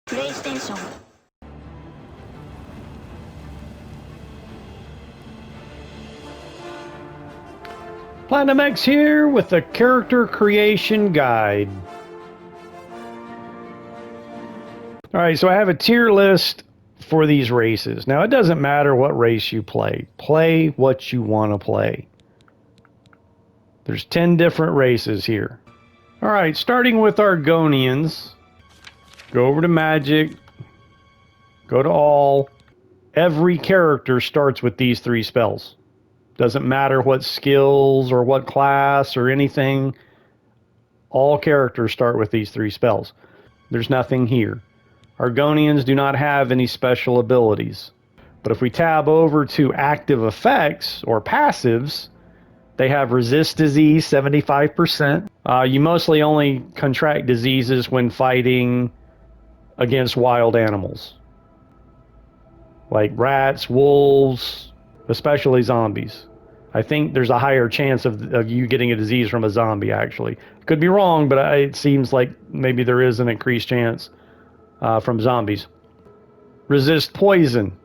PlayStation. Platinum X here with the character creation guide. Alright, so I have a tier list for these races. Now, it doesn't matter what race you play. Play what you want to play. There's 10 different races here. Alright, starting with Argonians. Go over to Magic. Go to All. Every character starts with these 3 spells. Doesn't matter what skills or what class or anything. All characters start with these 3 spells. There's nothing here. Argonians do not have any special abilities. But if we tab over to active effects or passives, they have resist disease 75%. You mostly only contract diseases when fighting against wild animals. Like rats, wolves, especially zombies. I think there's a higher chance of you getting a disease from a zombie, actually. Could be wrong, but it seems like maybe there is an increased chance from zombies. Resist poison.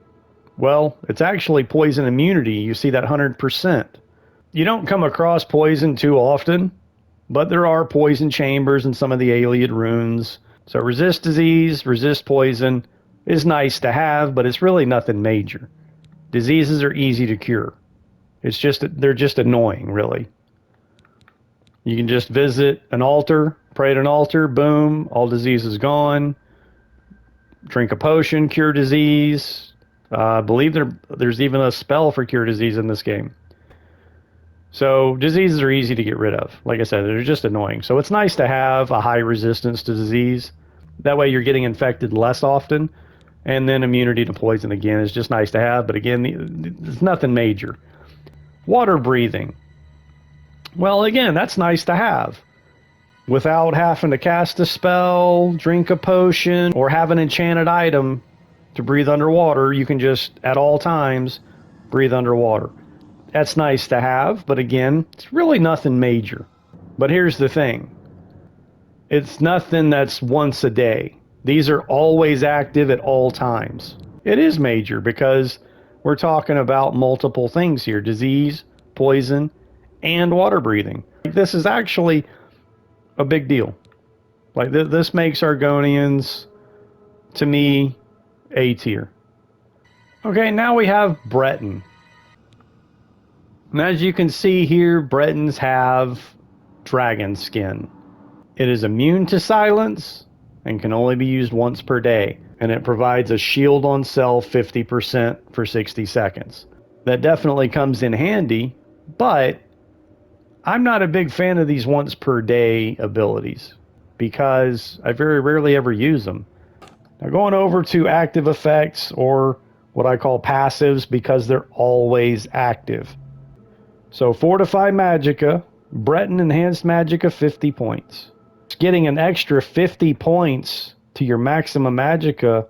Well, it's actually poison immunity. You see that 100%. You don't come across poison too often, but there are poison chambers in some of the Ayleid runes. So resist disease, resist poison is nice to have, but it's really nothing major. Diseases are easy to cure. It's just they're just annoying, really. You can just visit an altar, pray at an altar, boom, all disease is gone. Drink a potion, cure disease. I believe there's even a spell for cure disease in this game. So diseases are easy to get rid of. Like I said, they're just annoying. So it's nice to have a high resistance to disease. That way you're getting infected less often. And then immunity to poison again is just nice to have. But again, it's nothing major. Water breathing. Well, again, that's nice to have. Without having to cast a spell, drink a potion, or have an enchanted item to breathe underwater, you can just, at all times, breathe underwater. That's nice to have, but again, it's really nothing major. But here's the thing. It's nothing that's once a day. These are always active at all times. It is major because we're talking about multiple things here. Disease, poison, and water breathing. This is actually a big deal. Like this makes Argonians, to me, A tier. Okay, now we have Breton. And as you can see here, Bretons have dragon skin. It is immune to silence and can only be used once per day. And it provides a shield on self 50% for 60 seconds. That definitely comes in handy, but I'm not a big fan of these once per day abilities because I very rarely ever use them. Now going over to active effects, or what I call passives, because they're always active. So Fortify Magicka, Breton Enhanced Magicka 50 points. Getting an extra 50 points to your maximum Magicka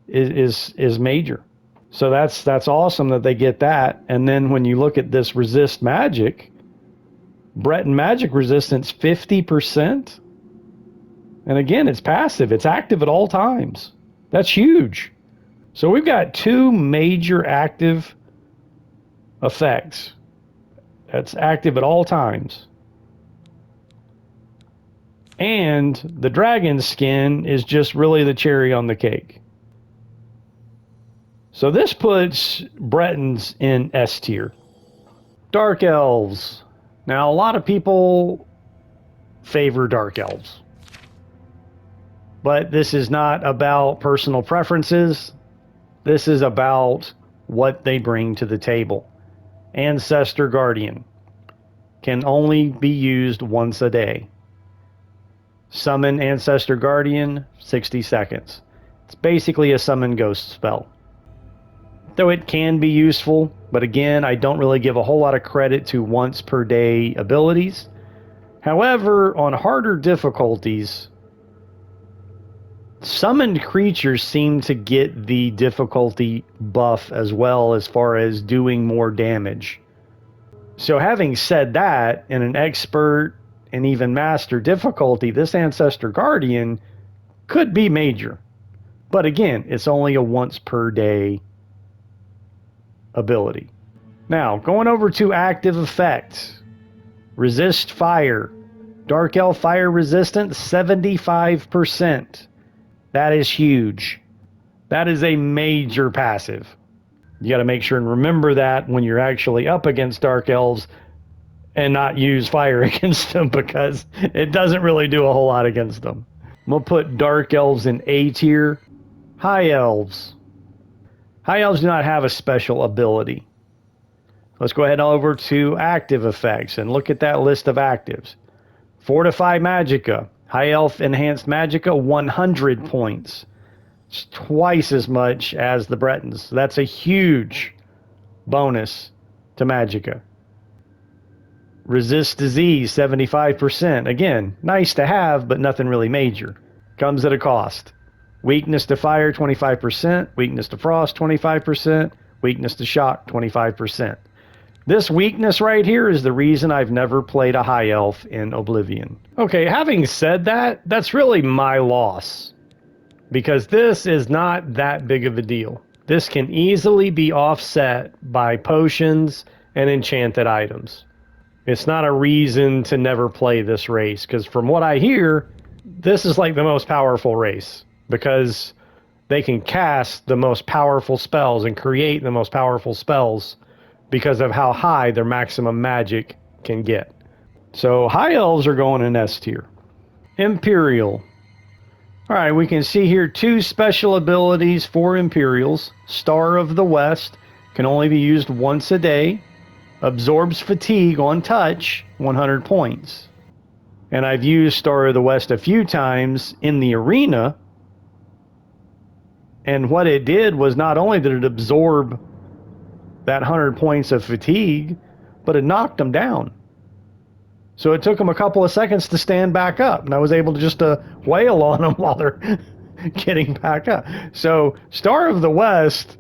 is major. So that's awesome that they get that. And then when you look at this resist magic, Breton magic resistance 50%. And again, it's passive. It's active at all times. That's huge. So we've got 2 major active effects. That's active at all times. And the dragon skin is just really the cherry on the cake. So this puts Bretons in S tier. Dark Elves. Now, a lot of people favor Dark Elves. But this is not about personal preferences. This is about what they bring to the table. Ancestor Guardian can only be used once a day. Summon Ancestor Guardian, 60 seconds. It's basically a summon ghost spell. Though it can be useful, but again, I don't really give a whole lot of credit to once per day abilities. However, on harder difficulties, summoned creatures seem to get the difficulty buff as well, as far as doing more damage. So having said that, in an expert and even master difficulty, this Ancestor Guardian could be major. But again, it's only a once per day ability. Now, going over to active effects. Resist fire. Dark Elf fire resistance, 75%. That is huge. That is a major passive. You got to make sure and remember that when you're actually up against Dark Elves and not use fire against them, because it doesn't really do a whole lot against them. I'm going to put Dark Elves in A tier. High Elves. High Elves do not have a special ability. Let's go ahead over to active effects and look at that list of actives. Fortify Magicka. High Elf Enhanced Magicka, 100 points. It's twice as much as the Bretons. So that's a huge bonus to Magicka. Resist Disease, 75%. Again, nice to have, but nothing really major. Comes at a cost. Weakness to Fire, 25%. Weakness to Frost, 25%. Weakness to Shock, 25%. This weakness right here is the reason I've never played a High Elf in Oblivion. Okay, having said that, that's really my loss, because this is not that big of a deal. This can easily be offset by potions and enchanted items. It's not a reason to never play this race, because from what I hear, this is like the most powerful race, because they can cast the most powerful spells and create the most powerful spells because of how high their maximum magic can get. So High Elves are going in S tier. Imperial. Alright, we can see here 2 special abilities for Imperials. Star of the West can only be used once a day. Absorbs fatigue on touch, 100 points. And I've used Star of the West a few times in the arena. And what it did was not only did it absorb that 100 points of fatigue, but it knocked them down. So it took them a couple of seconds to stand back up, and I was able to just wail on them while they're getting back up. So Star of the West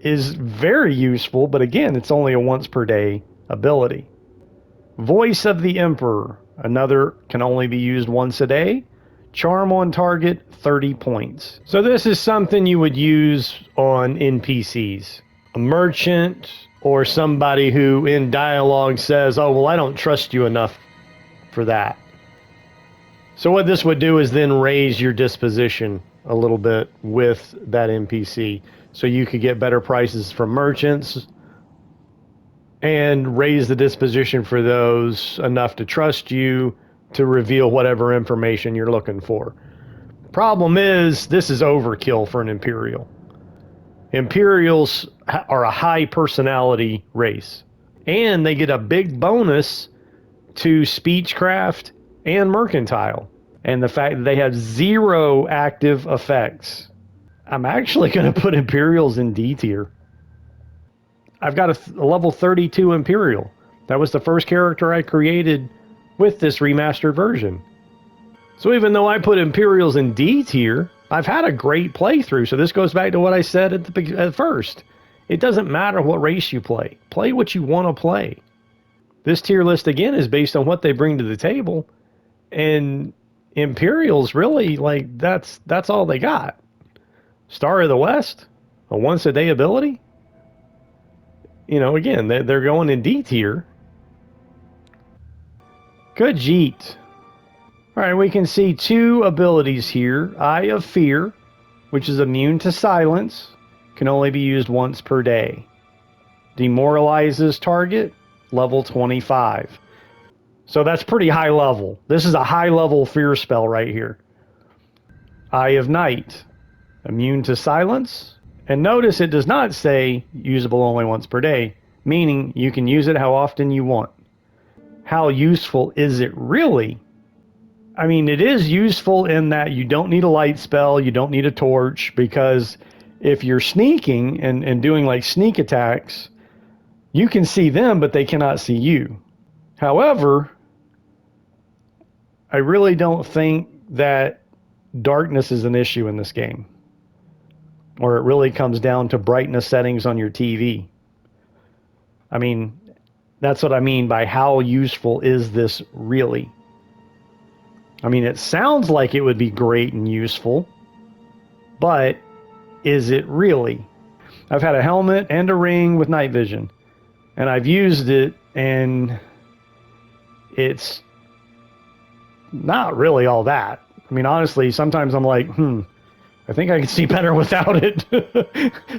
is very useful, but again, it's only a once per day ability. Voice of the Emperor, another can only be used once a day. Charm on target, 30 points. So this is something you would use on NPCs. A merchant or somebody who in dialogue says, oh, well, I don't trust you enough for that. So what this would do is then raise your disposition a little bit with that NPC. So you could get better prices from merchants and raise the disposition for those enough to trust you to reveal whatever information you're looking for. Problem is, this is overkill for an Imperial. Imperials are a high personality race, and they get a big bonus to speechcraft and mercantile, and the fact that they have 0 active effects. I'm actually going to put Imperials in D tier. I've got a level 32 Imperial. That was the first character I created with this remastered version. So even though I put Imperials in D tier, I've had a great playthrough. So this goes back to what I said at first. It doesn't matter what race you play. Play what you want to play. This tier list, again, is based on what they bring to the table. And Imperials, really, like, that's all they got. Star of the West, a once-a-day ability. You know, again, they're going in D tier. Khajiit. Alright, we can see 2 abilities here. Eye of Fear, which is immune to silence, can only be used once per day. Demoralizes target, level 25. So that's pretty high level. This is a high level fear spell right here. Eye of Night, immune to silence. And notice it does not say usable only once per day, meaning you can use it how often you want. How useful is it really? I mean, it is useful in that you don't need a light spell, you don't need a torch, because if you're sneaking and doing like sneak attacks, you can see them, but they cannot see you. However, I really don't think that darkness is an issue in this game, or it really comes down to brightness settings on your TV. I mean, that's what I mean by how useful is this really? I mean, it sounds like it would be great and useful, but is it really? I've had a helmet and a ring with night vision, and I've used it, and it's not really all that. I mean, honestly, sometimes I'm like, I think I can see better without it.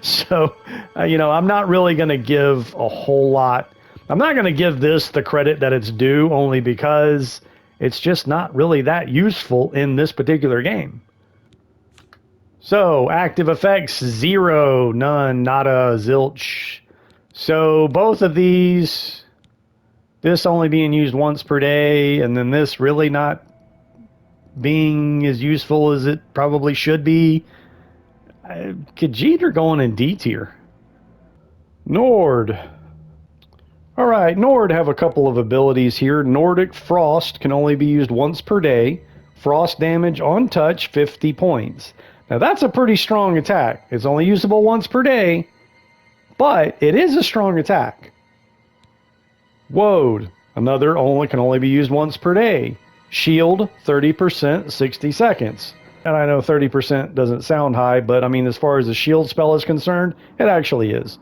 So, I'm not really going to give a whole lot. I'm not going to give this the credit that it's due, only because it's just not really that useful in this particular game. So, active effects, 0, none, nada, zilch. So, both of these, this only being used once per day, and then this really not being as useful as it probably should be. Khajiit are going in D tier. Nord. All right, Nord have a couple of abilities here. Nordic Frost can only be used once per day. Frost damage on touch, 50 points. Now that's a pretty strong attack. It's only usable once per day, but it is a strong attack. Woad, another can only be used once per day. Shield, 30%, 60 seconds. And I know 30% doesn't sound high, but I mean, as far as the shield spell is concerned, it actually is.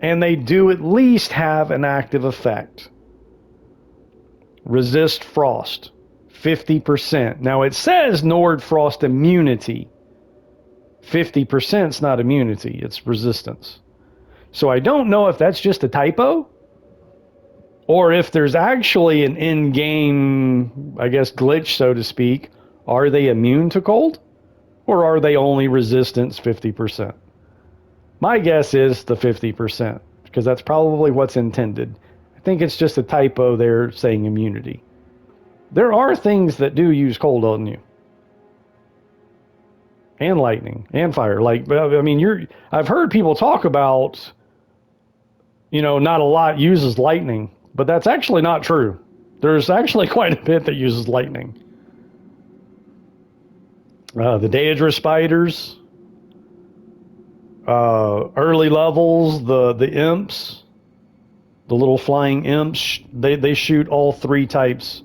And they do at least have an active effect. Resist Frost, 50%. Now it says Nord Frost immunity. 50% is not immunity, it's resistance. So I don't know if that's just a typo, or if there's actually an in-game, I guess, glitch, so to speak. Are they immune to cold? Or are they only resistance 50%? My guess is the 50%, because that's probably what's intended. I think it's just a typo there saying immunity. There are things that do use cold on you. And lightning, and fire. I've heard people talk about, not a lot uses lightning. But that's actually not true. There's actually quite a bit that uses lightning. The Daedra spiders, early levels, the imps, the little flying imps, they shoot all three types.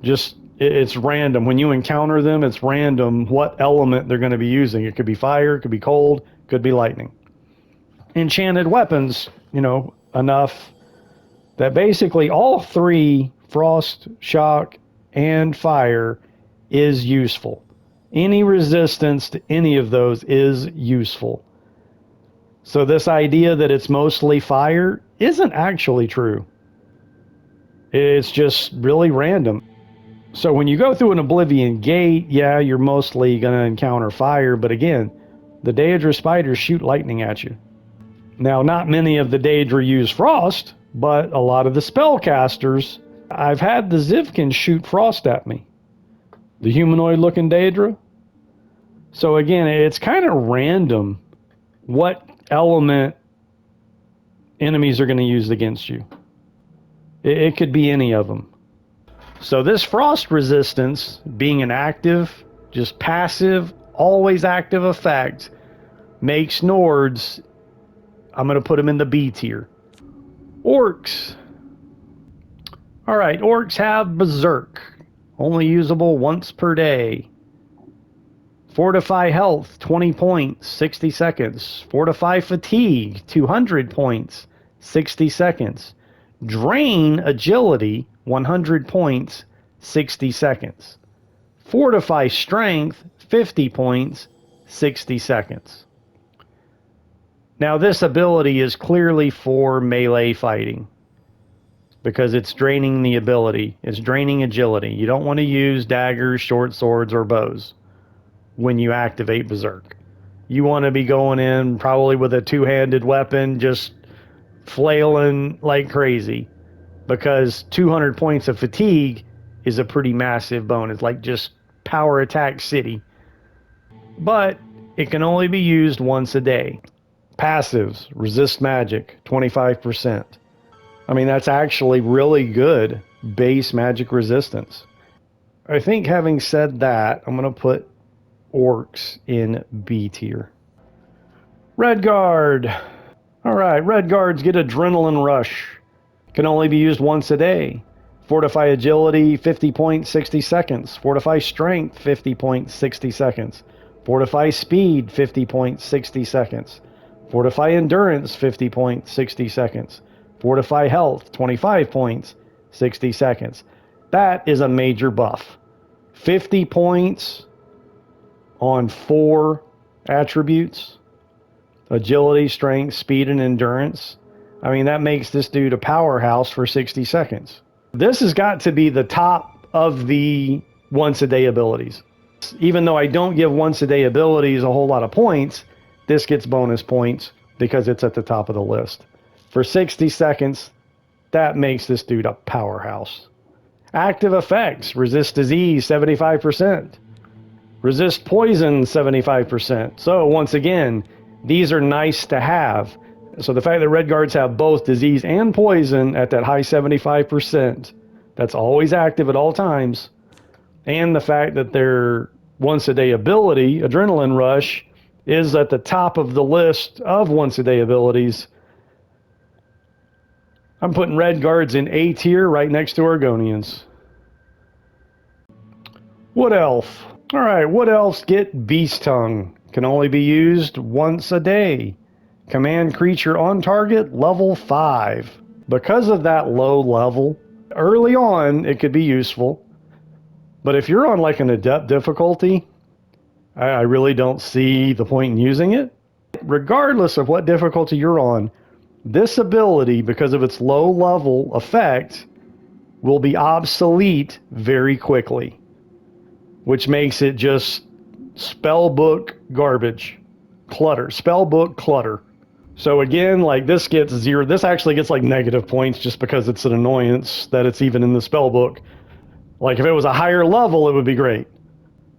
It's random. When you encounter them, it's random what element they're going to be using. It could be fire, it could be cold, it could be lightning. Enchanted weapons, enough that basically all three, frost, shock, and fire, is useful. Any resistance to any of those is useful. So this idea that it's mostly fire isn't actually true. It's just really random. So when you go through an Oblivion gate, yeah, you're mostly going to encounter fire, but again, the Daedra spiders shoot lightning at you. Now, not many of the Daedra use frost, but a lot of the spellcasters, I've had the Zivkin shoot frost at me. The humanoid-looking Daedra. So again, it's kind of random what element enemies are going to use against you. It could be any of them. So this frost resistance, being an active, just passive, always active effect, makes Nords, I'm going to put them in the B tier. Orcs. Alright, orcs have Berserk. Only usable once per day. Fortify Health, 20 points, 60 seconds. Fortify Fatigue, 200 points, 60 seconds. Drain Agility, 100 points, 60 seconds. Fortify Strength, 50 points, 60 seconds. Now this ability is clearly for melee fighting, because it's draining the ability. It's draining agility. You don't want to use daggers, short swords, or bows when you activate Berserk. You want to be going in probably with a two-handed weapon, just flailing like crazy, because 200 points of fatigue is a pretty massive bonus, like just power attack city. But it can only be used once a day. Passives, resist magic, 25%. I mean, that's actually really good base magic resistance. I think having said that, I'm going to put orcs in B tier. Redguard. Alright, Redguards get Adrenaline Rush. Can only be used once a day. Fortify agility, 50 points, 60 seconds. Fortify strength, 50 points, 60 seconds. Fortify speed, 50 points, 60 seconds. Fortify endurance, 50 points, 60 seconds. Fortify health, 25 points, 60 seconds. That is a major buff. 50 points on 4 attributes: agility, strength, speed, and endurance. I mean, that makes this dude a powerhouse for 60 seconds. This has got to be the top of the once a day abilities. Even though I don't give once a day abilities a whole lot of points, this gets bonus points because it's at the top of the list. For 60 seconds, that makes this dude a powerhouse. Active effects: resist disease 75%, resist poison 75%. So once again, these are nice to have. So the fact that Redguards have both disease and poison at that high 75%, that's always active at all times, and the fact that their once a day ability, Adrenaline Rush, is at the top of the list of once a day abilities, I'm putting Redguards in A tier right next to Argonians. Wood Elf. Alright, Wood Elves get Beast Tongue. Can only be used once a day. Command creature on target, level 5. Because of that low level, early on it could be useful. But if you're on like an adept difficulty, I really don't see the point in using it. Regardless of what difficulty you're on, this ability, because of its low level effect, will be obsolete very quickly, which makes it just spellbook garbage. Clutter. Spellbook clutter. So again, like this gets 0. This actually gets like negative points just because it's an annoyance that it's even in the spellbook. Like if it was a higher level, it would be great.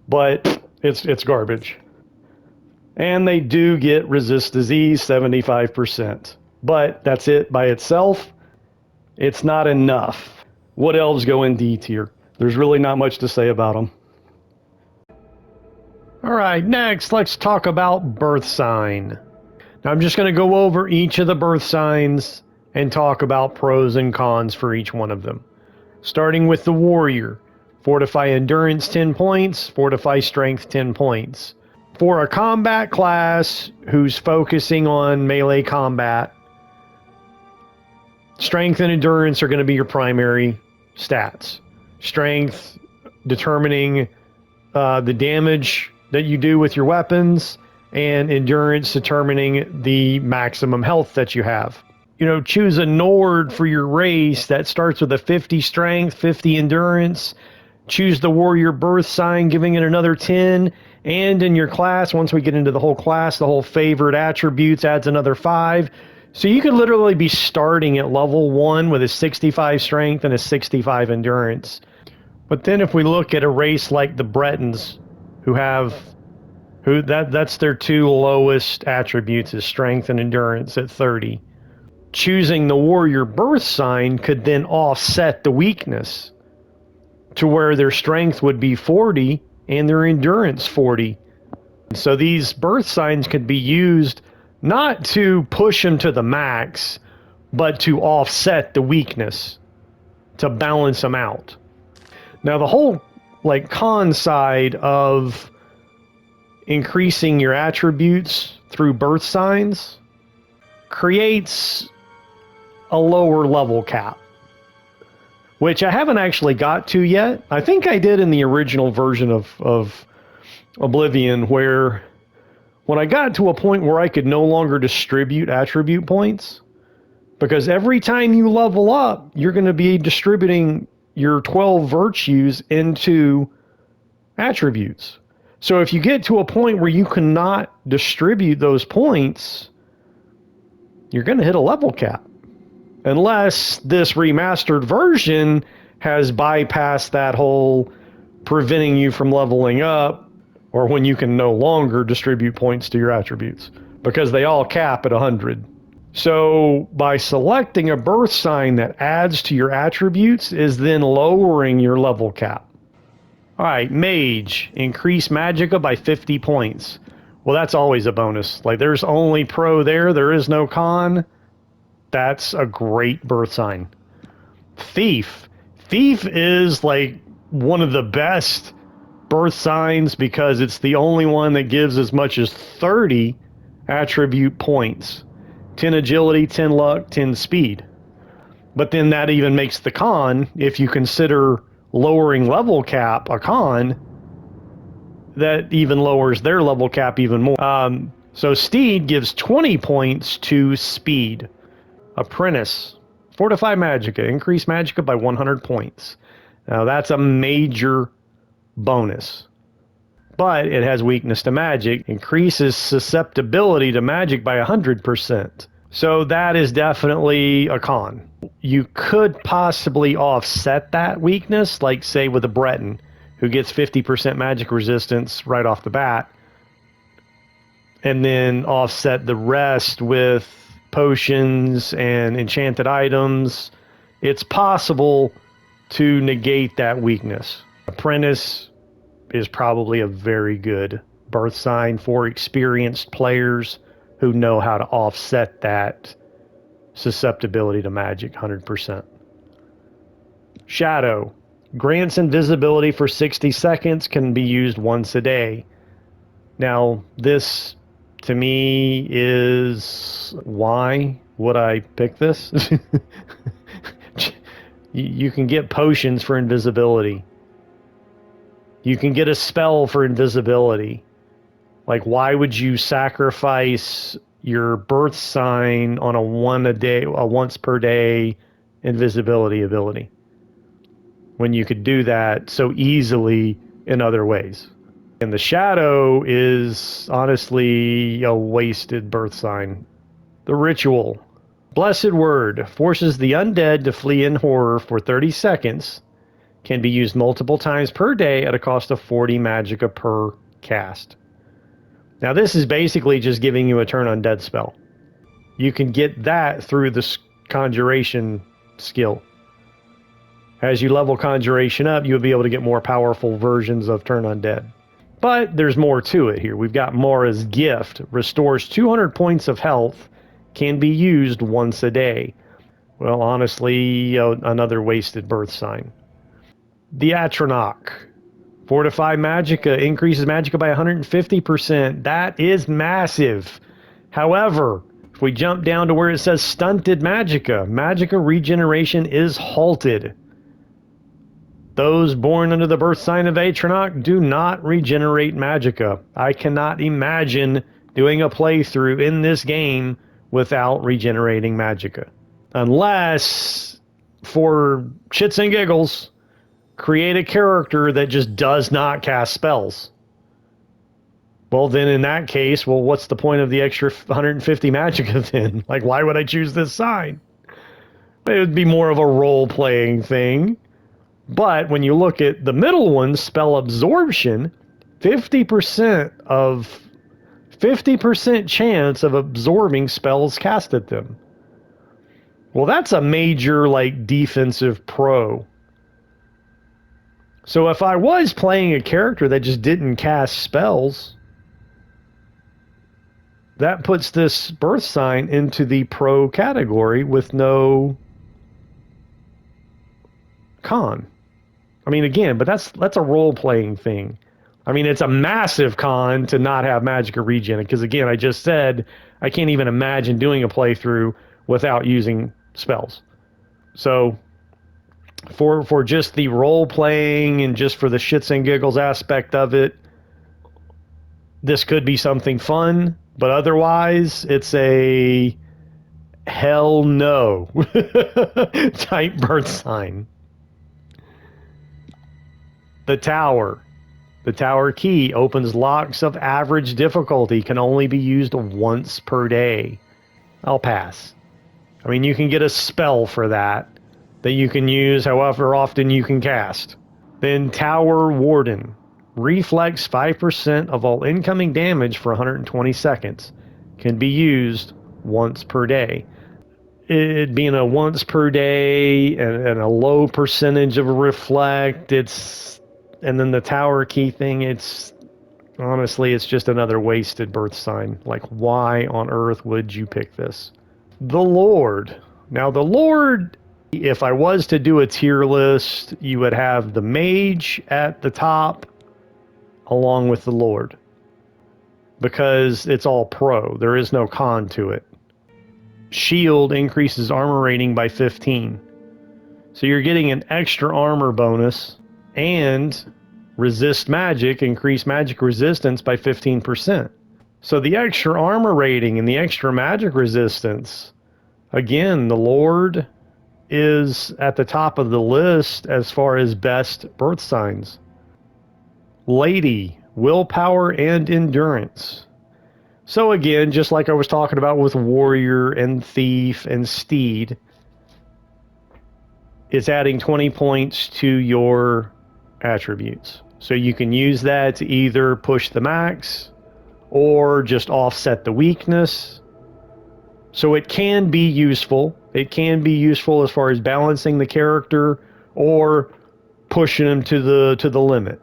But it's garbage. And they do get resist disease 75%. But that's it by itself. It's not enough. Wood Elves go in D tier. There's really not much to say about them. Alright, next let's talk about Birthsign. Now I'm just going to go over each of the Birthsigns and talk about pros and cons for each one of them. Starting with the Warrior. Fortify endurance 10 points, fortify strength 10 points. For a combat class who's focusing on melee combat, strength and endurance are going to be your primary stats. Strength determining the damage that you do with your weapons, and endurance determining the maximum health that you have. You know, choose a Nord for your race that starts with a 50 strength, 50 endurance. Choose the Warrior Birthsign, giving it another 10. And in your class, once we get into the whole class, the whole favored attributes adds another 5. So you could literally be starting at level 1 with a 65 strength and a 65 endurance. But then if we look at a race like the Bretons, that's their 2 lowest attributes, is strength and endurance at 30. Choosing the Warrior Birthsign could then offset the weakness to where their strength would be 40 and their endurance 40. So these Birthsigns could be used not to push them to the max, but to offset the weakness, to balance them out. Now the whole con side of increasing your attributes through Birthsigns creates a lower level cap, which I haven't actually got to yet. I think I did in the original version of Oblivion, where when I got to a point where I could no longer distribute attribute points, because every time you level up, you're going to be distributing your 12 virtues into attributes. So if you get to a point where you cannot distribute those points, you're going to hit a level cap. Unless this remastered version has bypassed that whole preventing you from leveling up, or when you can no longer distribute points to your attributes, because they all cap at 100. So by selecting a Birthsign that adds to your attributes is then lowering your level cap. Alright, Mage. Increase Magicka by 50 points. Well, that's always a bonus. Like, there's only pro there is no con. That's a great Birthsign. Thief. Thief is like one of the best birth signs because it's the only one that gives as much as 30 attribute points. 10 agility, 10 luck, 10 speed. But then that even makes the con, if you consider lowering level cap a con, that even lowers their level cap even more. So Steed gives 20 points to speed. Apprentice, Fortify Magicka, increase Magicka by 100 points. Now that's a major bonus. But it has weakness to magic, increases susceptibility to magic by 100%. So that is definitely a con. You could possibly offset that weakness, like say with a Breton, who gets 50% magic resistance right off the bat, and then offset the rest with potions and enchanted items. It's possible to negate that weakness. Apprentice is probably a very good birth sign for experienced players who know how to offset that susceptibility to magic 100%. Shadow grants invisibility for 60 seconds, can be used once a day. Now, this to me is why would I pick this? You can get potions for invisibility. You can get a spell for invisibility. Like, why would you sacrifice your birth sign on a once per day invisibility ability when you could do that so easily in other ways? And the shadow is honestly a wasted birth sign. The ritual. Blessed word forces the undead to flee in horror for 30 seconds. Can be used multiple times per day at a cost of 40 magicka per cast. Now this is basically just giving you a turn undead spell. You can get that through the conjuration skill. As you level conjuration up, you'll be able to get more powerful versions of turn undead. But there's more to it here. We've got Mara's gift. Restores 200 points of health. Can be used once a day. Well, honestly, another wasted birth sign. The Atronach. Fortify Magicka. Increases Magicka by 150%. That is massive. However, if we jump down to where it says stunted Magicka, Magicka regeneration is halted. Those born under the birth sign of Atronach do not regenerate Magicka. I cannot imagine doing a playthrough in this game without regenerating Magicka. Unless, for shits and giggles, create a character that just does not cast spells. Well, then in that case, well, what's the point of the extra 150 Magicka then? Like, why would I choose this sign? It would be more of a role-playing thing. But when you look at the middle one, spell absorption, 50% chance of absorbing spells cast at them. Well, that's a major, like, defensive pro. So if I was playing a character that just didn't cast spells, that puts this birth sign into the pro category with no con. I mean, again, but that's a role-playing thing. I mean, it's a massive con to not have Magicka regen, because again, I just said I can't even imagine doing a playthrough without using spells. So for just the role-playing and just for the shits and giggles aspect of it, this could be something fun, but otherwise, it's a hell no type birth sign. The Tower. The Tower key opens locks of average difficulty, can only be used once per day. I'll pass. I mean, you can get a spell for that you can use however often you can cast. Then Tower Warden. Reflex 5% of all incoming damage for 120 seconds. Can be used once per day. It being a once per day and a low percentage of reflect, and then the tower key thing, it's honestly, it's just another wasted birth sign. Like, why on earth would you pick this? The Lord. Now, the Lord If I was to do a tier list, you would have the mage at the top along with the lord, because it's all pro. There is no con to it. Shield increases armor rating by 15. So you're getting an extra armor bonus, and resist magic, increase magic resistance by 15%. So the extra armor rating and the extra magic resistance, again, the Lord is at the top of the list as far as best birth signs. Lady, willpower and endurance. So again, just like I was talking about with warrior and thief and steed, it's adding 20 points to your attributes. So you can use that to either push the max or just offset the weakness. So it can be useful. It can be useful as far as balancing the character or pushing them to the limit.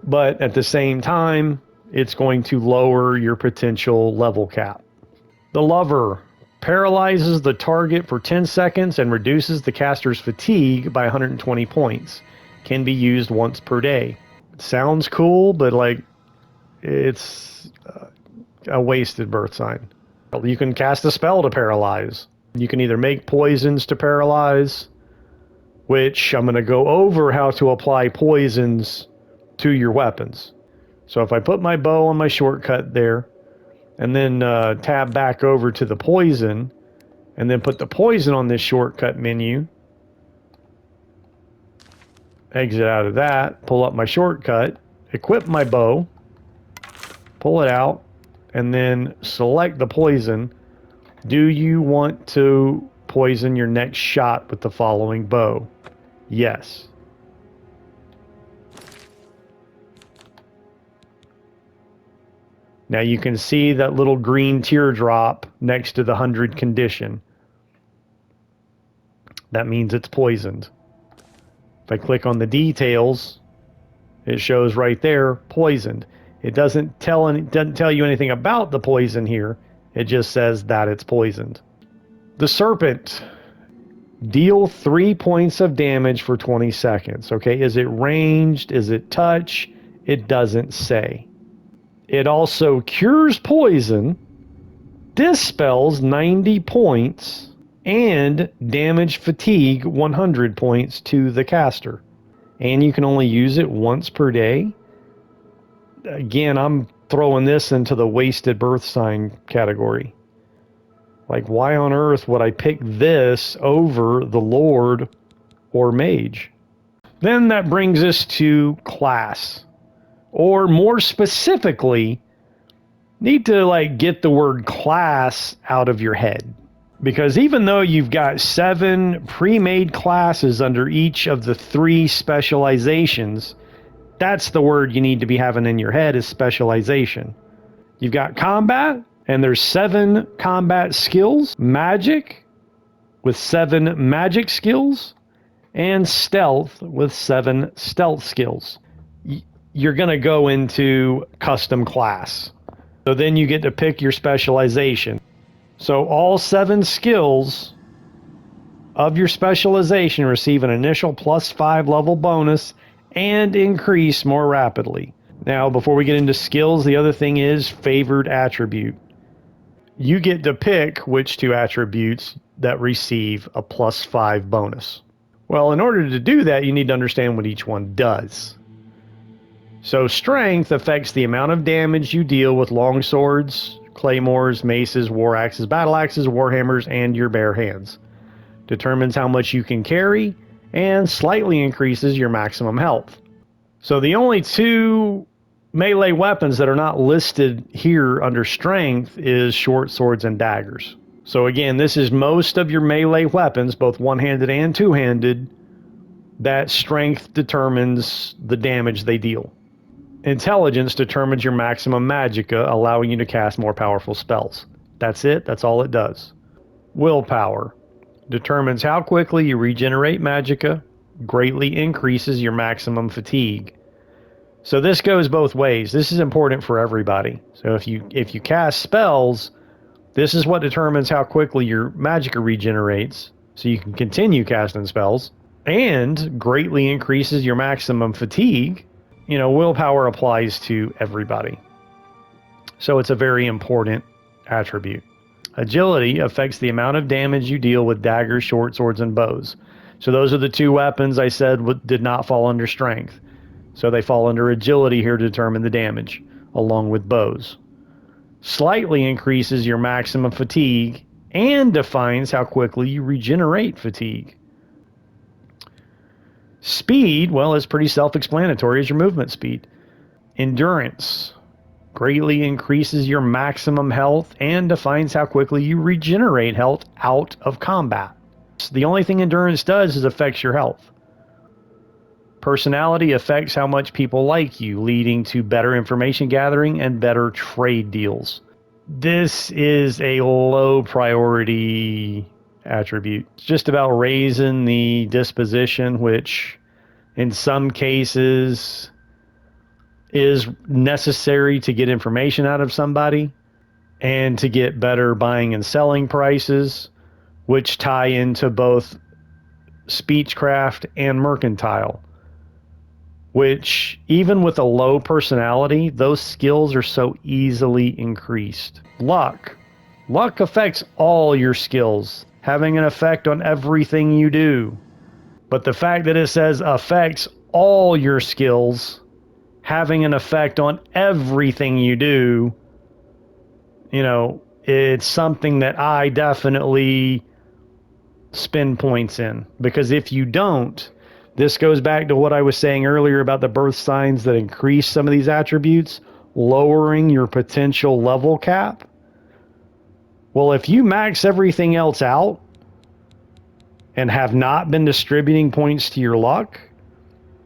But at the same time, it's going to lower your potential level cap. The Lover paralyzes the target for 10 seconds and reduces the caster's fatigue by 120 points. Can be used once per day. It sounds cool, but like it's a wasted birth sign. You can cast a spell to paralyze. You can either make poisons to paralyze, which I'm going to go over how to apply poisons to your weapons. So if I put my bow on my shortcut there, and then tab back over to the poison, and then put the poison on this shortcut menu, exit out of that, pull up my shortcut, equip my bow, pull it out, and then select the poison. Do you want to poison your next shot with the following bow? Yes. Now you can see that little green teardrop next to the 100 condition. That means it's poisoned. If I click on the details, it shows right there, poisoned. It doesn't tell you anything about the poison here. It just says that it's poisoned. The Serpent. Deal 3 points of damage for 20 seconds. Okay, is it ranged? Is it touch? It doesn't say. It also cures poison, dispels 90 points, and damage fatigue 100 points to the caster. And you can only use it once per day. Again, I'm throwing this into the wasted birth sign category. Like, why on earth would I pick this over the Lord or Mage? Then that brings us to class. Or more specifically, need to like get the word class out of your head. Because even though you've got 7 pre-made classes under each of the 3 specializations, that's the word you need to be having in your head, is specialization. You've got combat, and there's 7 combat skills, magic with 7 magic skills, and stealth with 7 stealth skills. You're going to go into custom class. So then you get to pick your specialization. So all 7 skills of your specialization receive an initial +5 level bonus and increase more rapidly. Now, before we get into skills, the other thing is favored attribute. You get to pick which 2 attributes that receive a +5 bonus. Well, in order to do that, you need to understand what each one does. So strength affects the amount of damage you deal with longswords, claymores, maces, war axes, battle axes, warhammers, and your bare hands. Determines how much you can carry, and slightly increases your maximum health. So the only 2 melee weapons that are not listed here under strength is short swords and daggers. So again, this is most of your melee weapons, both one-handed and two-handed, that strength determines the damage they deal. Intelligence determines your maximum magicka, allowing you to cast more powerful spells. That's it. That's all it does. Willpower determines how quickly you regenerate magicka, greatly increases your maximum fatigue. So this goes both ways. This is important for everybody. So if you cast spells, this is what determines how quickly your magicka regenerates. so you can continue casting spells, and greatly increases your maximum fatigue. You know, willpower applies to everybody, so it's a very important attribute. Agility affects the amount of damage you deal with daggers, short swords, and bows. So those are the two weapons I said did not fall under strength. So they fall under agility here to determine the damage, along with bows. Slightly increases your maximum fatigue and defines how quickly you regenerate fatigue. Speed, well, it's pretty self-explanatory, is your movement speed. Endurance greatly increases your maximum health and defines how quickly you regenerate health out of combat. The only thing endurance does is affects your health. Personality affects how much people like you, leading to better information gathering and better trade deals. This is a low priority attribute. It's just about raising the disposition, which in some cases is necessary to get information out of somebody and to get better buying and selling prices, which tie into both speechcraft and mercantile, which even with a low personality, those skills are so easily increased. Luck affects all your skills, having an effect on everything you do. But the fact that it says affects all your skills, having an effect on everything you do, you know, it's something that I definitely spend points in. Because if you don't, this goes back to what I was saying earlier about the birth signs that increase some of these attributes, lowering your potential level cap. Well, if you max everything else out and have not been distributing points to your luck,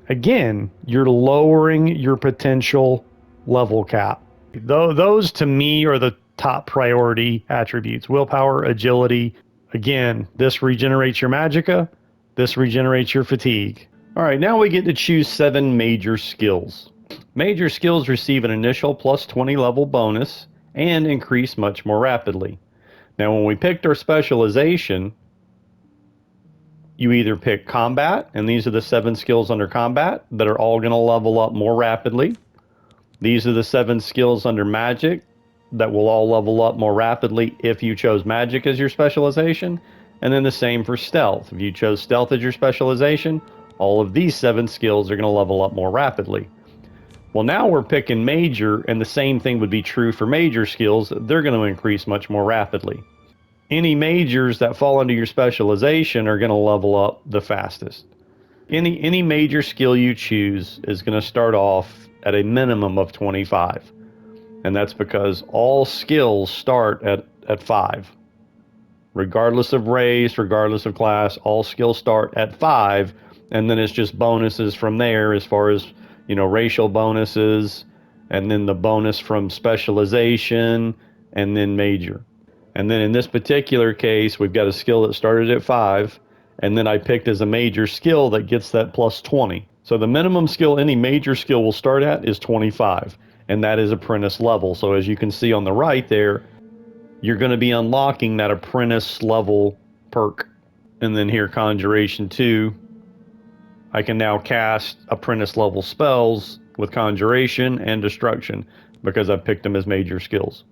again, you're lowering your potential level cap. Those to me are the top priority attributes. Willpower, agility. Again, this regenerates your magicka. This regenerates your fatigue. All right, now we get to choose 7 major skills. Major skills receive an initial plus 20 level bonus and increase much more rapidly. Now, when we picked our specialization, you either pick combat, and these are the 7 skills under combat that are all going to level up more rapidly. These are the 7 skills under magic that will all level up more rapidly if you chose magic as your specialization. And then the same for stealth. If you chose stealth as your specialization, all of these 7 skills are going to level up more rapidly. Well, now we're picking major, and the same thing would be true for major skills. They're going to increase much more rapidly. Any majors that fall under your specialization are going to level up the fastest. Any major skill you choose is going to start off at a minimum of 25. And that's because all skills start at 5. Regardless of race, regardless of class, all skills start at 5. And then it's just bonuses from there as far as, you know, racial bonuses, and then the bonus from specialization, and then major. And then in this particular case, we've got a skill that started at 5, and then I picked as a major skill that gets that plus 20. So the minimum skill any major skill will start at is 25, and that is apprentice level. So as you can see on the right there, you're going to be unlocking that apprentice level perk. And then here, Conjuration 2, I can now cast apprentice level spells with Conjuration and Destruction because I've picked them as major skills.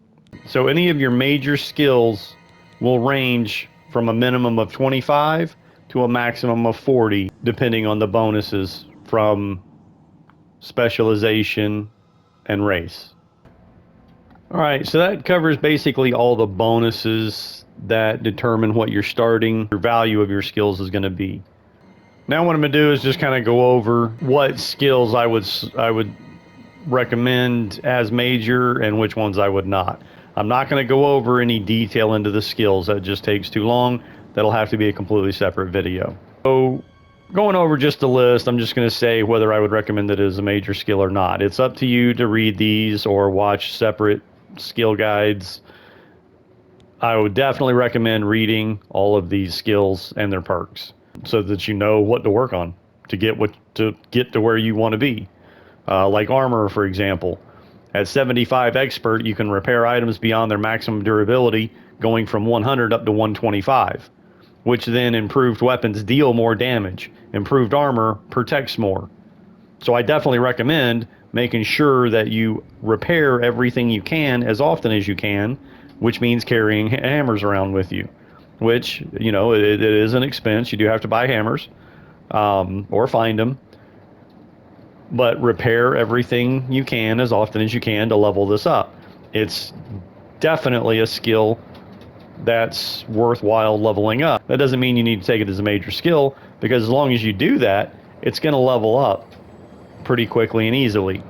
So any of your major skills will range from a minimum of 25 to a maximum of 40, depending on the bonuses from specialization and race. All right, so that covers basically all the bonuses that determine what your value of your skills is going to be. Now what I'm going to do is just kind of go over what skills I would recommend as major and which ones I would not. I'm not going to go over any detail into the skills. That just takes too long. That'll have to be a completely separate video. So going over just a list, I'm just going to say whether I would recommend it as a major skill or not. It's up to you to read these or watch separate skill guides. I would definitely recommend reading all of these skills and their perks so that you know what to work on to get to where you want to be. Like armor, for example. At 75 expert, you can repair items beyond their maximum durability, going from 100 up to 125. which then improved weapons deal more damage. Improved armor protects more. So I definitely recommend making sure that you repair everything you can as often as you can, which means carrying hammers around with you, which, you know, it is an expense. You do have to buy hammers or find them. But repair everything you can as often as you can to level this up. It's definitely a skill that's worthwhile leveling up. That doesn't mean you need to take it as a major skill, because as long as you do that, it's going to level up pretty quickly and easily.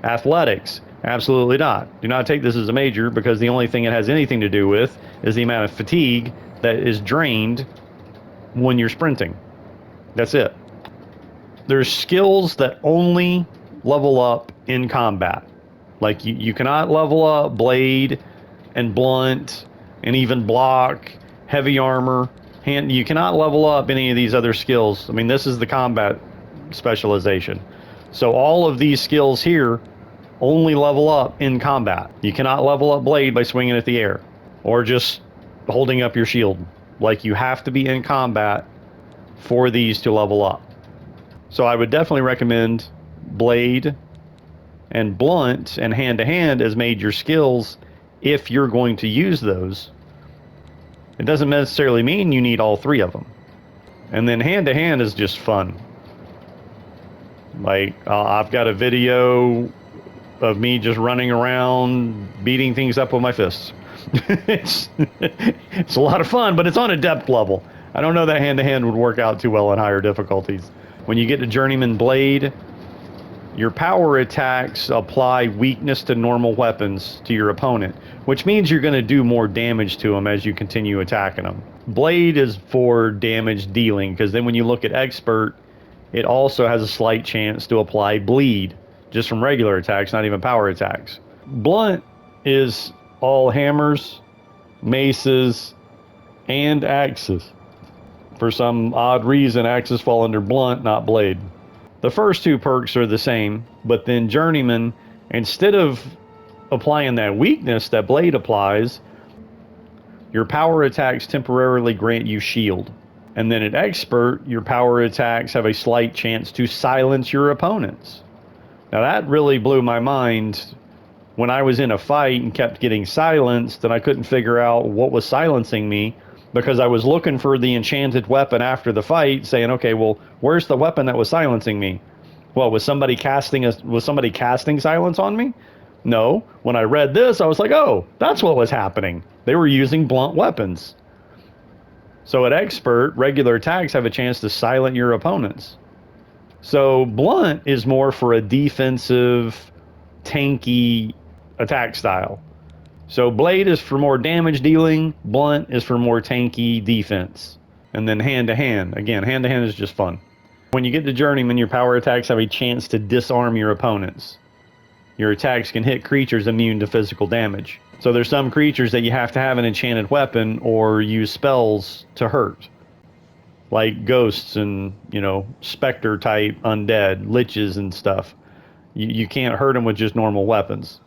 Athletics, absolutely not. Do not take this as a major, because the only thing it has anything to do with is the amount of fatigue that is drained when you're sprinting. That's it. There's skills that only level up in combat. Like you cannot level up blade and blunt and even block, heavy armor. You cannot level up any of these other skills. I mean, this is the combat specialization. So all of these skills here only level up in combat. You cannot level up blade by swinging at the air or just holding up your shield. Like, you have to be in combat for these to level up. So I would definitely recommend blade and blunt and hand-to-hand as major skills if you're going to use those. It doesn't necessarily mean you need all three of them. And then hand-to-hand is just fun. Like, I've got a video of me just running around beating things up with my fists. it's a lot of fun, but it's on a depth level. I don't know that hand-to-hand would work out too well in higher difficulties. When you get to Journeyman Blade, your power attacks apply weakness to normal weapons to your opponent, which means you're going to do more damage to them as you continue attacking them. Blade is for damage dealing, because then when you look at Expert, it also has a slight chance to apply bleed, just from regular attacks, not even power attacks. Blunt is all hammers, maces, and axes. For some odd reason, axes fall under blunt, not blade. The first two perks are the same, but then Journeyman, instead of applying that weakness that blade applies, your power attacks temporarily grant you shield. And then at Expert, your power attacks have a slight chance to silence your opponents. Now that really blew my mind when I was in a fight and kept getting silenced, and I couldn't figure out what was silencing me, because I was looking for the enchanted weapon after the fight, saying, okay, well, where's the weapon that was silencing me? Well, was somebody casting silence on me? No. When I read this, I was like, oh, that's what was happening. They were using blunt weapons. So at Expert, regular attacks have a chance to silence your opponents. So blunt is more for a defensive, tanky attack style. So blade is for more damage dealing, blunt is for more tanky defense. And then hand-to-hand. Again, hand-to-hand is just fun. When you get to Journeyman, your power attacks have a chance to disarm your opponents. Your attacks can hit creatures immune to physical damage. So there's some creatures that you have to have an enchanted weapon or use spells to hurt. Like ghosts and, specter type undead, liches and stuff. You can't hurt them with just normal weapons.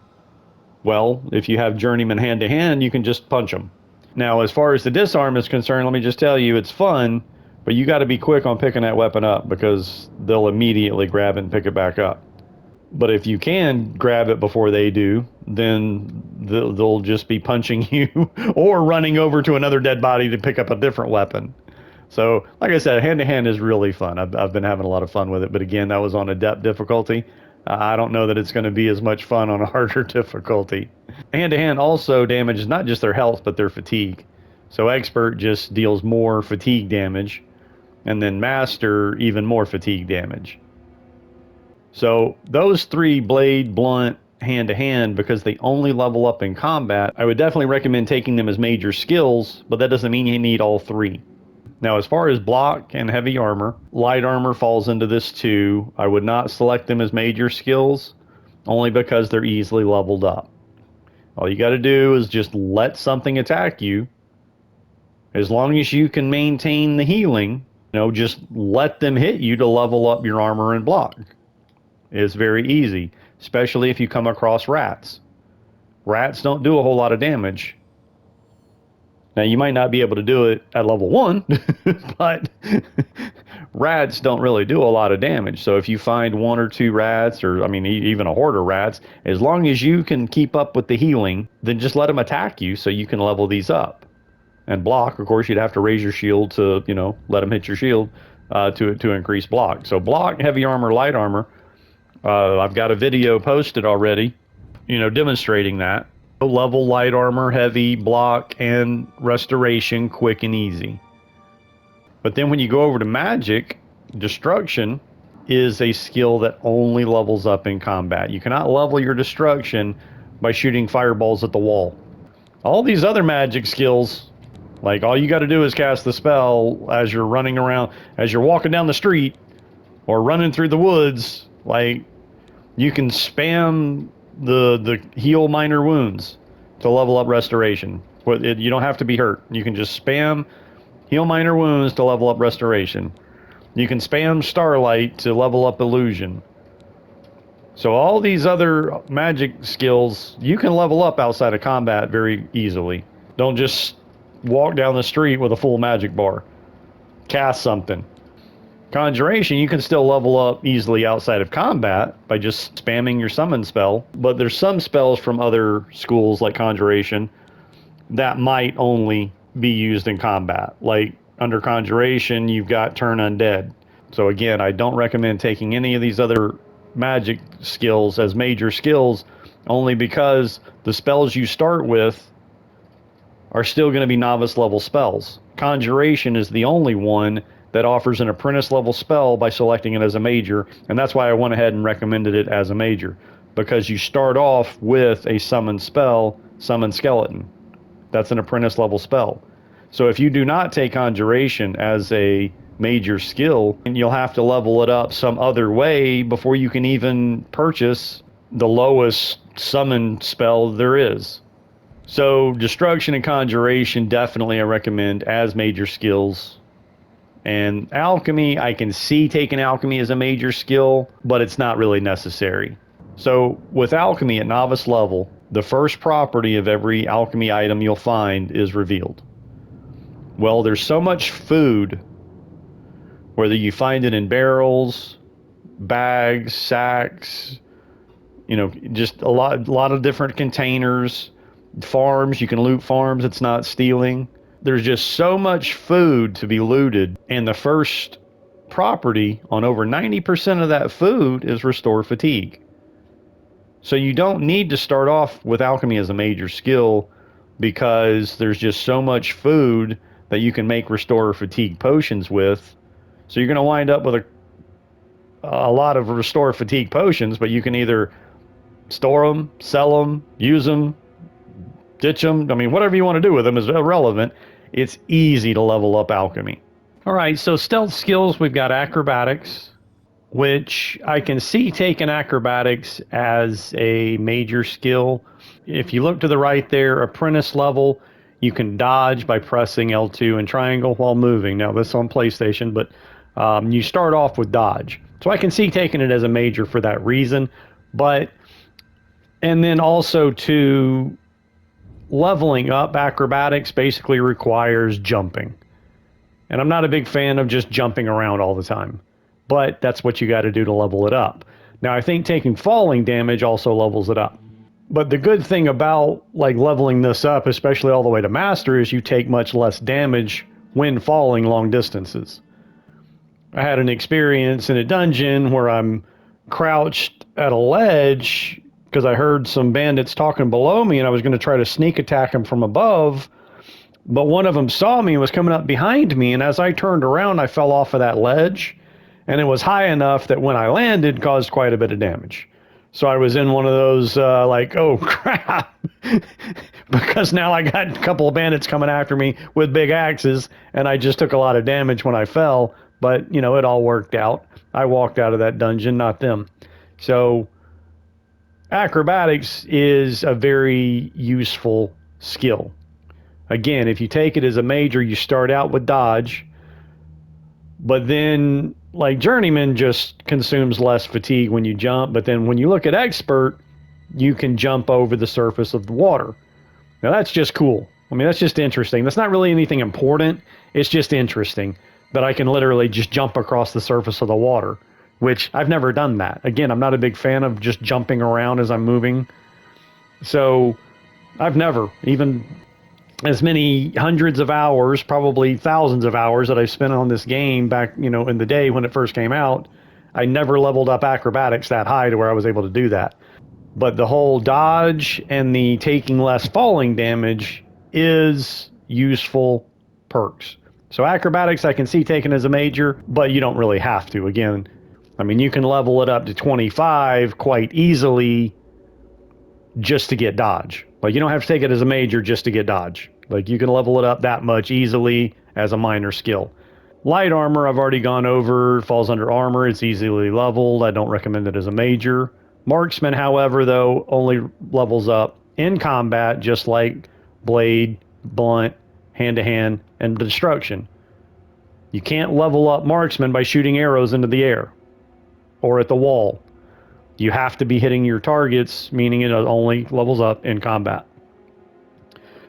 Well, if you have Journeyman hand-to-hand, you can just punch them. Now, as far as the disarm is concerned, let me just tell you, it's fun, but you got to be quick on picking that weapon up, because they'll immediately grab it and pick it back up. But if you can grab it before they do, then they'll just be punching you or running over to another dead body to pick up a different weapon. So, like I said, hand-to-hand is really fun. I've been having a lot of fun with it, but again, that was on a depth difficulty. I don't know that it's going to be as much fun on a harder difficulty. Hand-to-hand also damages not just their health, but their fatigue. So Expert just deals more fatigue damage, and then Master even more fatigue damage. So those three, blade, blunt, hand-to-hand, because they only level up in combat, I would definitely recommend taking them as major skills, but that doesn't mean you need all three. Now, as far as block and heavy armor, light armor falls into this too. I would not select them as major skills, only because they're easily leveled up. All you got to do is just let something attack you. As long as you can maintain the healing, just let them hit you to level up your armor and block. It's very easy, especially if you come across rats. Rats don't do a whole lot of damage. Now, you might not be able to do it at level 1, but rats don't really do a lot of damage. So if you find 1 or 2 rats, or I mean, even a horde of rats, as long as you can keep up with the healing, then just let them attack you so you can level these up. And block, of course, you'd have to raise your shield to, let them hit your shield to increase block. So block, heavy armor, light armor. I've got a video posted already, demonstrating that. Level light armor, heavy, block, and restoration, quick and easy. But then when you go over to magic, destruction is a skill that only levels up in combat. You cannot level your destruction by shooting fireballs at the wall. All these other magic skills, like all you got to do is cast the spell as you're running around, as you're walking down the street or running through the woods, like you can spam the heal minor wounds to level up restoration. You don't have to be hurt. You can just spam heal minor wounds to level up restoration. You can spam starlight to level up illusion. So all these other magic skills you can level up outside of combat very easily. Don't just walk down the street with a full magic bar. Cast something. Conjuration, you can still level up easily outside of combat by just spamming your summon spell, but there's some spells from other schools like Conjuration that might only be used in combat. Like under Conjuration, you've got Turn Undead. So again, I don't recommend taking any of these other magic skills as major skills, only because the spells you start with are still going to be novice level spells. Conjuration is the only one that offers an apprentice level spell by selecting it as a major, and that's why I went ahead and recommended it as a major, because you start off with a summon spell, Summon Skeleton. That's an apprentice level spell. So if you do not take Conjuration as a major skill, you'll have to level it up some other way before you can even purchase the lowest summon spell there is. So Destruction and Conjuration definitely I recommend as major skills. And Alchemy, I can see taking Alchemy as a major skill, but it's not really necessary. So with Alchemy at novice level, the first property of every Alchemy item you'll find is revealed. Well, there's so much food, whether you find it in barrels, bags, sacks, just a lot of different containers, farms, you can loot farms, it's not stealing. There's just so much food to be looted, and the first property on over 90% of that food is Restore Fatigue. So you don't need to start off with Alchemy as a major skill, because there's just so much food that you can make Restore Fatigue potions with. So you're going to wind up with a lot of Restore Fatigue potions, but you can either store them, sell them, use them, ditch them. I mean, whatever you want to do with them is irrelevant. It's easy to level up Alchemy. All right, so stealth skills, we've got Acrobatics, which I can see taking Acrobatics as a major skill. If you look to the right there, Apprentice level, you can dodge by pressing L2 and triangle while moving. Now, this is on PlayStation, but you start off with dodge. So I can see taking it as a major for that reason. And then also to leveling up Acrobatics basically requires jumping. And I'm not a big fan of just jumping around all the time, but that's what you got to do to level it up. Now, I think taking falling damage also levels it up. But the good thing about leveling this up, especially all the way to master, is you take much less damage when falling long distances. I had an experience in a dungeon where I'm crouched at a ledge because I heard some bandits talking below me, and I was going to try to sneak attack them from above, but one of them saw me and was coming up behind me, and as I turned around, I fell off of that ledge, and it was high enough that when I landed, caused quite a bit of damage. So I was in one of those, oh crap, because now I got a couple of bandits coming after me with big axes, and I just took a lot of damage when I fell, but, it all worked out. I walked out of that dungeon, not them. So Acrobatics is a very useful skill. Again, if you take it as a major, you start out with dodge, but then Journeyman just consumes less fatigue when you jump, but then when you look at Expert, you can jump over the surface of the water. Now that's just cool. I mean, that's just interesting. That's not really anything important. It's just interesting that I can literally just jump across the surface of the water, which I've never done that. Again, I'm not a big fan of just jumping around as I'm moving. So I've never, even as many hundreds of hours, probably thousands of hours that I've spent on this game back, in the day when it first came out, I never leveled up acrobatics that high to where I was able to do that. But the whole dodge and the taking less falling damage is useful perks. So acrobatics I can see taken as a major, but you don't really have to. Again, I mean, you can level it up to 25 quite easily just to get dodge. Like, you don't have to take it as a major just to get dodge. Like, you can level it up that much easily as a minor skill. Light armor, I've already gone over, falls under armor. It's easily leveled. I don't recommend it as a major. Marksman, however, though, only levels up in combat, just like blade, blunt, hand-to-hand, and destruction. You can't level up marksman by shooting arrows into the air or at the wall. You have to be hitting your targets, meaning it only levels up in combat.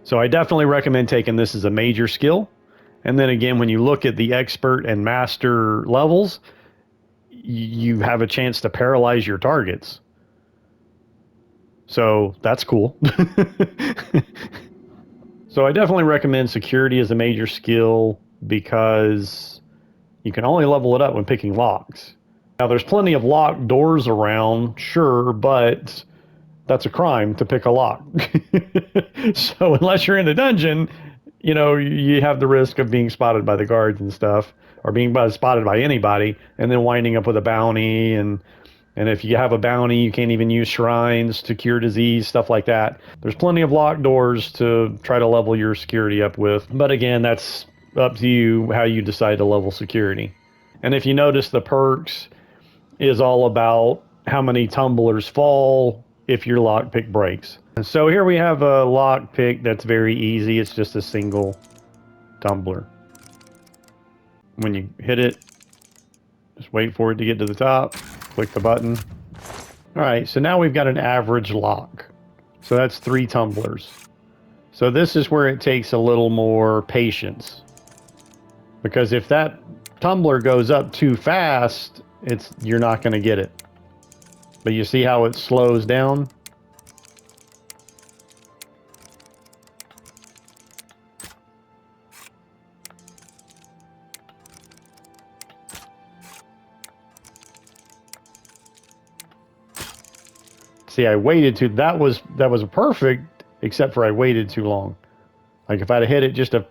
So I definitely recommend taking this as a major skill. And then again, when you look at the expert and master levels, you have a chance to paralyze your targets. So that's cool. So I definitely recommend security as a major skill because you can only level it up when picking locks. Now there's plenty of locked doors around, sure, but that's a crime to pick a lock. So unless you're in a dungeon, you have the risk of being spotted by the guards and stuff, or being spotted by anybody, and then winding up with a bounty. And if you have a bounty, you can't even use shrines to cure disease, stuff like that. There's plenty of locked doors to try to level your security up with. But again, that's up to you how you decide to level security. And if you notice, the perks is all about how many tumblers fall if your lockpick breaks. And so here we have a lockpick that's very easy. It's just a single tumbler. When you hit it, just wait for it to get to the top, click the button. All right, so now we've got an average lock. So that's 3 tumblers. So this is where it takes a little more patience. Because if that tumbler goes up too fast, you're not going to get it. But you see how it slows down? See, I waited too. That was perfect, except for I waited too long. Like if I'd have hit it just a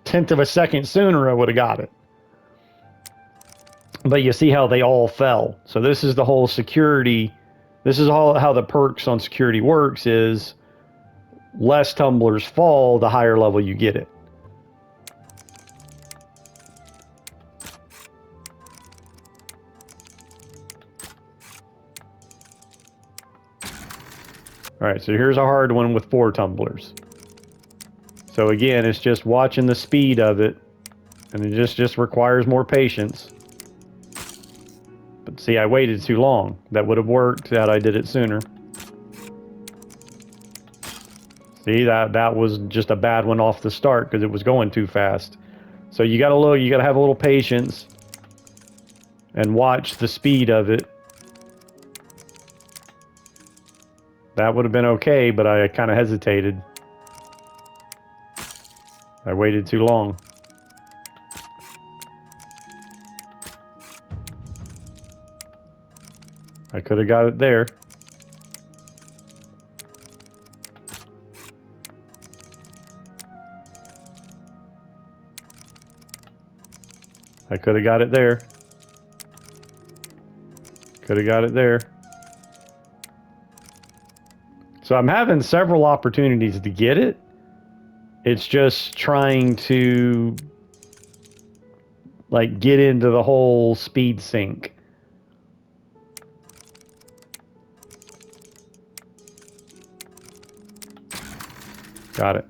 tenth of a second sooner, I would have got it. But you see how they all fell. So this is the whole security. This is all how the perks on security works is less tumblers fall, the higher level you get it. All right, so here's a hard one with 4 tumblers. So again, it's just watching the speed of it, and it just requires more patience. But see, I waited too long. That would have worked had I did it sooner. See, that was just a bad one off the start because it was going too fast. So you gotta have a little patience and watch the speed of it. That would have been okay, but I kind of hesitated. I waited too long. I could have got it there. I could have got it there. Could have got it there. So I'm having several opportunities to get it. It's just trying to like get into the whole speed sync. Got it.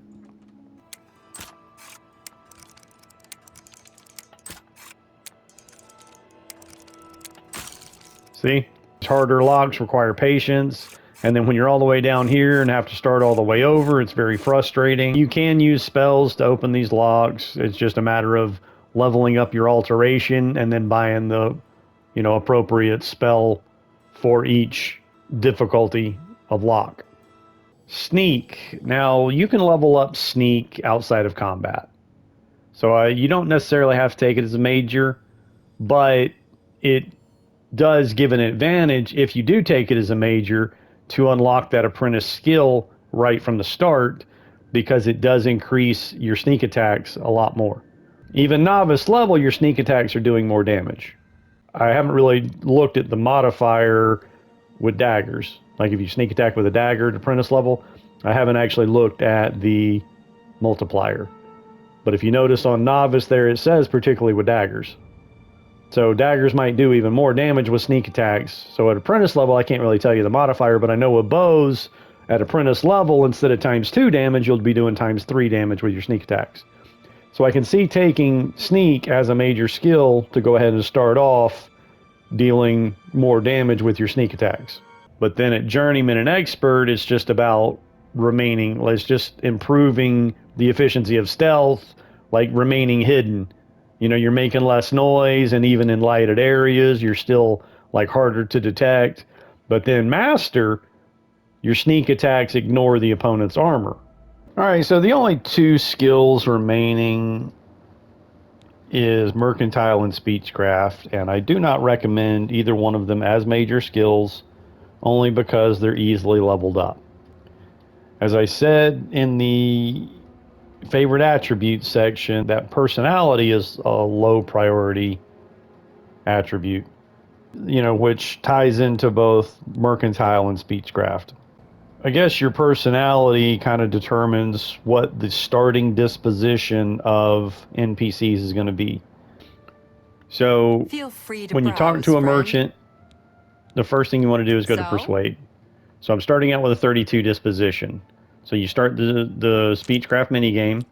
See? Harder locks require patience. And then when you're all the way down here and have to start all the way over, it's very frustrating. You can use spells to open these locks. It's just a matter of leveling up your alteration and then buying the, appropriate spell for each difficulty of lock. Sneak. Now, you can level up Sneak outside of combat. So you don't necessarily have to take it as a major, but it does give an advantage if you do take it as a major to unlock that apprentice skill right from the start, because it does increase your sneak attacks a lot more. Even novice level, your sneak attacks are doing more damage. I haven't really looked at the modifier with daggers. Like if you sneak attack with a dagger at apprentice level, I haven't actually looked at the multiplier. But if you notice on novice there, it says particularly with daggers. So daggers might do even more damage with sneak attacks. So at apprentice level, I can't really tell you the modifier, but I know with bows, at apprentice level, instead of ×2 damage, you'll be doing ×3 damage with your sneak attacks. So I can see taking sneak as a major skill to go ahead and start off dealing more damage with your sneak attacks. But then at journeyman and expert, it's just about it's just improving the efficiency of stealth, like remaining hidden. You're making less noise, and even in lighted areas, you're still like harder to detect. But then master, your sneak attacks ignore the opponent's armor. All right, so the only two skills remaining is mercantile and speechcraft, and I do not recommend either one of them as major skills, only because they're easily leveled up. As I said in the favorite attributes section, that personality is a low priority attribute, which ties into both mercantile and speechcraft. I guess your personality kind of determines what the starting disposition of NPCs is going to be. So Feel free to when you talk to a merchant, the first thing you want to do is go to persuade. So I'm starting out with a 32 disposition. So you start the speechcraft minigame,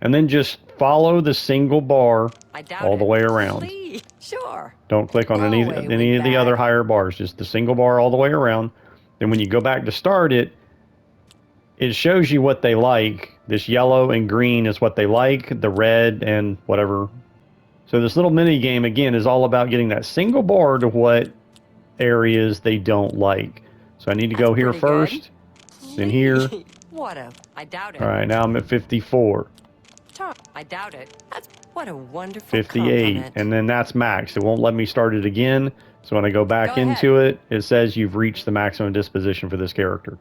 and then just follow the single bar all the way around. Please. Sure. Don't click on any of the other higher bars, just the single bar all the way around. Then when you go back to start it, it shows you what they like. This yellow and green is what they like, the red and whatever. So this little mini game, again, is all about getting that single bar to what areas they don't like. So I need to go here first, then here. I doubt it. All right, now I'm at 54. I doubt it. What a wonderful 58, compliment. and then that's max. It won't let me start it again. So when I go back into it, it says you've reached the maximum disposition for this character.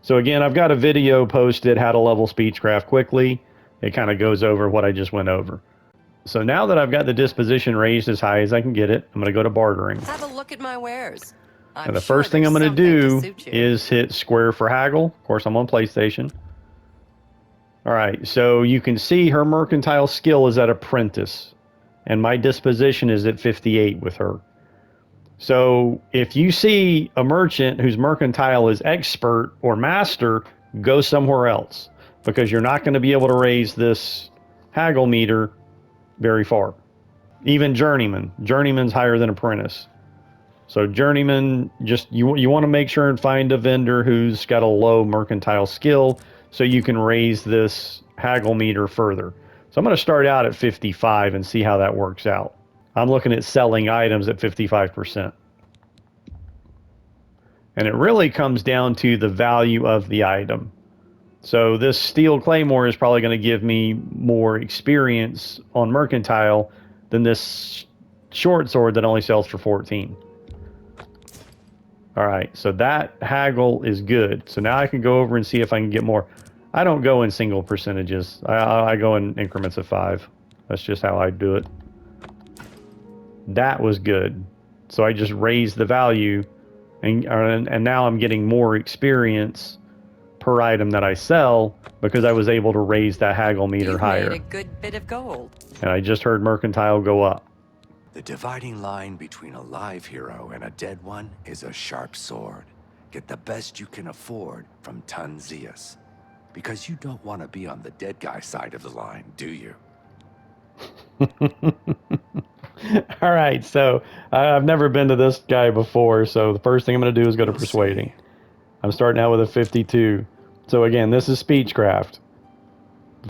So again, I've got a video posted, how to level speechcraft quickly. It kind of goes over what I just went over. So now that I've got the disposition raised as high as I can get it, I'm going to go to bartering. Have a look at my wares. And the first thing I'm going to do is hit square for haggle. Of course, I'm on PlayStation. All right, so you can see her mercantile skill is at apprentice, and my disposition is at 58 with her. So if you see a merchant whose mercantile is expert or master, go somewhere else, because you're not going to be able to raise this haggle meter very far. Even journeyman. Journeyman's higher than apprentice. So journeyman, just you want to make sure and find a vendor who's got a low mercantile skill so you can raise this haggle meter further. So I'm going to start out at 55 and see how that works out. I'm looking at selling items at 55%. And it really comes down to the value of the item. So this steel claymore is probably going to give me more experience on mercantile than this short sword that only sells for 14. All right, so that haggle is good. So now I can go over and see if I can get more. I don't go in single percentages. I go in increments of 5. That's just how I do it. That was good. So I just raised the value, and now I'm getting more experience per item that I sell because I was able to raise that haggle meter higher. Made a good bit of gold. And I just heard mercantile go up. The dividing line between a live hero and a dead one is a sharp sword. Get the best you can afford from Tunzius. Because you don't want to be on the dead guy side of the line, do you? All right, so I've never been to this guy before, so the first thing I'm going to do is go to persuading. I'm starting out with a 52. So again, this is Speechcraft.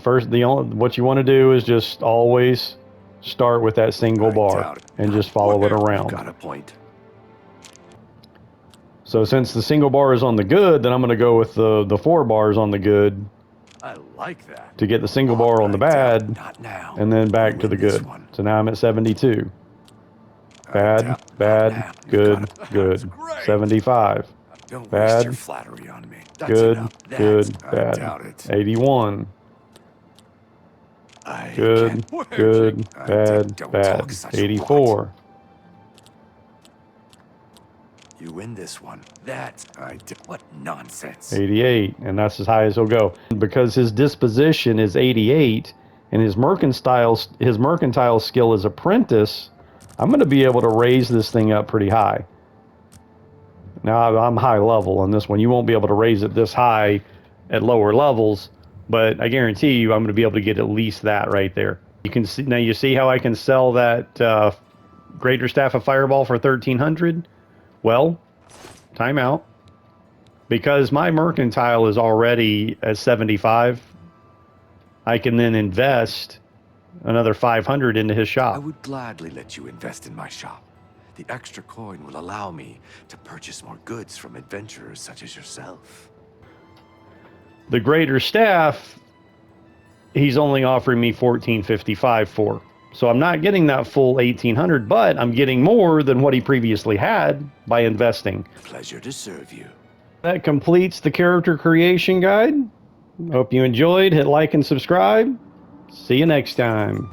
What you want to do is just always start with that single bar and just follow it around. Got a point. So since the single bar is on the good, then I'm going to go with the 4 bars on the good I like that. to get the single bar on the bad, Not now. and then back You to the win this good. one. So now I'm at 72. Bad, bad, good, good. 75. Don't Bad, waste your flattery on me. That's good, enough. That, good, I bad. doubt it. 81. I Good, can't wait. good, I bad, don't bad. talk such 84. rot. You win this one. What nonsense. 88, and that's as high as he'll go. Because his disposition is 88, and his mercantile skill is apprentice, I'm going to be able to raise this thing up pretty high. Now, I'm high level on this one. You won't be able to raise it this high at lower levels, but I guarantee you I'm going to be able to get at least that right there. You can see now. You see how I can sell that Greater Staff of Fireball for 1,300? Well, time out. Because my mercantile is already at 75, I can then invest another 500 into his I shop. would gladly let you invest in my shop. The extra coin will allow me to purchase more goods from adventurers such as yourself. The Greater Staff, he's only offering me 1455 for. So I'm not getting that full 1,800, but I'm getting more than what he previously had by investing. Pleasure to serve you. That completes the character creation guide. Hope you enjoyed. Hit like and subscribe. See you next time.